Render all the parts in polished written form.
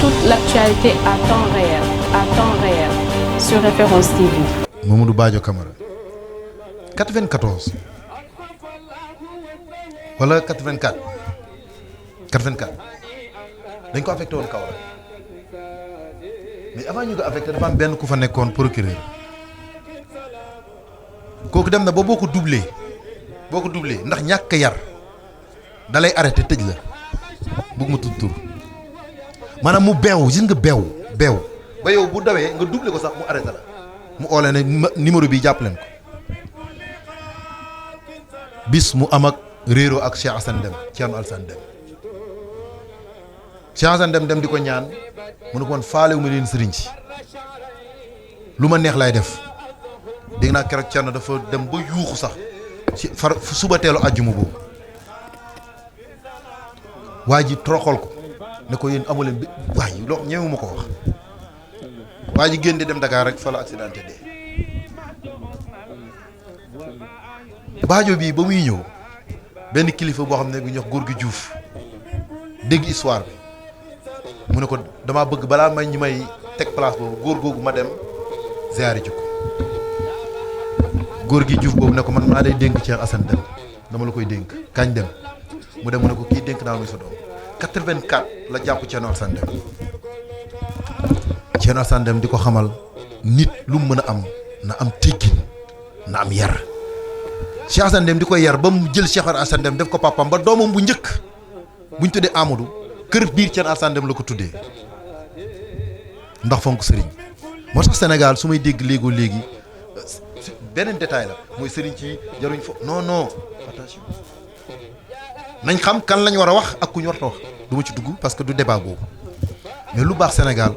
toute l'actualité à temps réel, sur Référence TV. Mamadou Badio Camara 94 wala 84 dañ ko affecté woon Kaolack mais avant ñu ko affecté dafa am benn ku fa nekkoon procureur kooku dem na ba boo ko doublé ndax ñàkk yar da lay arrêté tëj la bëgg ma tudd tur maanaam mu beew gis nga beew ba yow bu dawee nga doublé ko sax mu arrêté la mu oolee ne numéro bi jàpp leen ko bis mu am ak réeroo ak Cheikh Assane Deme Thierno Alassane Deme Cheikh Assane Deme dem di ko ñaan mu ne ko woon faalewu ma leen sëriñ si lu ma neex lay def dégg naa keroog Thierno dafa dem ba yuuxu sax ci far suba teelu àjjuma boobu waa ji toroxal ko ne ko yéen amu leen bi waaye loo ñëwu ma ko wax waa ji génn di dem Dakar rek fa la accidenté dee Badio bii ba muy ñëw benn kilifa boo xam ne bu ñuy wax góor gi Diouf dégg histoire bi mu ne ko damaa bëgg balaa may ñi may teg place boobu góor googu ma dem ziyaare ji ko góor gi Diouf boobu ne ko man maa lay dénk Cheikh Assane Deme dama la koy dénk kañ dem mu dem mu ne ko kii dénk naa muy sa doom 84 la jàpp Thierno Alassane Deme Thierno Alassane Deme di ko xamal nit lu mu mën a am na am teggin na am yar Cheikh Assane Deme di koy yar ba mu jël Cheikh Assane Deme def ko papam ba doomam bu njëkk buñ tuddee Amadou kër biir Thierno Alassane Deme la ko tuddee ndax fonk sëriñ moo tax Sénégal su may dégg léegi beneen détail la mooy sëriñ ci jaruñ fo non attention nañ xam kan lañ war a wax ak ku ñu war a wax du ma ci dugg parce que du débat boobu mais lu baax Sénégal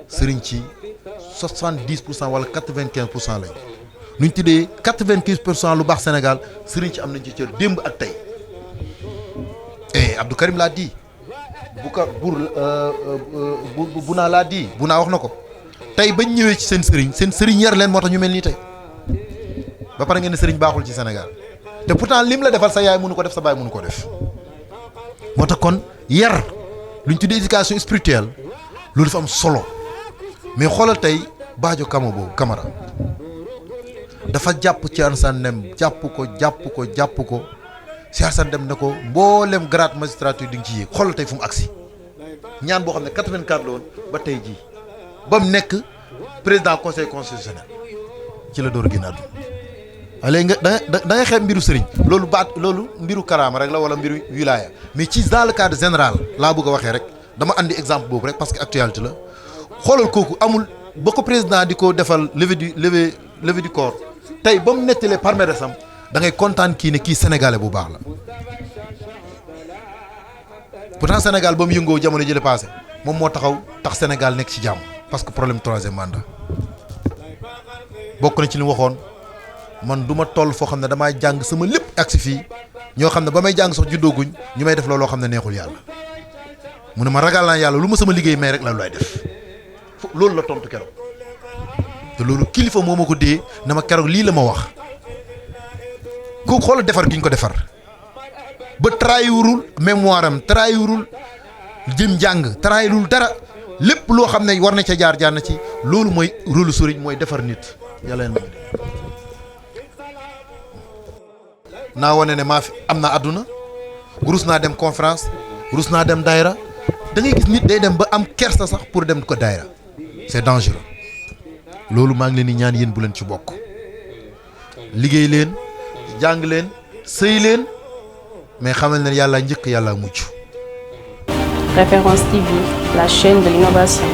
sëriñ ci 70% wala 95% lañ nuñ tuddee 95% lu baax Sénégal sëriñ ci am nañ ci cër démb ak tey Abdou Karim laa di bu naa laa di bu naa wax na ko tey bañ ñëwee ci seen sëriñ yar leen moo tax ñu mel nii tey ba pare ngeen ne sëriñ baaxul ci Sénégal te pourtant lim la defal sa yaay mënu ko def sa baay mënu ko def moo tax kon yar luñ tuddee éducation spirituelle loolu dafa am solo mais xoolal tey Badio Camara dafa jàpp ci Alassane Deme jàpp ko Cheikh Assane Deme ne ko mboolem grade magistrature di nga ci yéeg xoolal tey fu mu agsi ñaan boo xam ne 84 la woon ba tey jii ba mu nekk président conseil constitutionnel ci la door a génn àdduna léegi nga da ngay xeeb mbiru sëriñ loolu mbiru karaama rek la wala mbiru wilaya mais ci dans le cadre général laa bëgg a waxee rek dama andi exemple boobu rek parce que actualité la xoolal kooku amul ba ko président di ko defal levée du corps tey ba mu nettalee palmarès am da ngay kontaan kii ne kii sénégalais bu baax la pourtant Sénégal ba mu yëngoo jamono jële passé moom moo tax Sénégal nekk ci jàmm parce que problème troisième mandat bokk na ci li mu waxoon man du ma toll foo xam ne damaa jàng sama lépp agsi fii ñoo xam ne ba may jàng sax juddooguñ ñu may def looloo xam ne neexul yàlla mu ne ma ragal naa yàlla lu ma sama liggéey may rek la lay def loolu la tontu keroog te loolu kilifa moo ma ko dee na ma keroog lii la ma wax kooku xoolal defar gi ñu ko defar ba trahirul mémoire am trahirul jëm njàng trahirul dara lépp loo xam ne war na ca jaar na ci loolu mooy rôle sëriñ mooy defar nit yàlla na naa wane ne maa fi am na àdduna rus naa dem conférence rus naa dem daayra da ngay gis nit day dem ba am kersa sax pour dem ko daayra c'est dangereux loolu maa ngi leen di ñaan yéen bu leen ci bokk liggéey leen jàng leen sëy leen mais xamal ne yàlla njëkk yàlla mucc. Référence TV, la chaîne de l'innovation.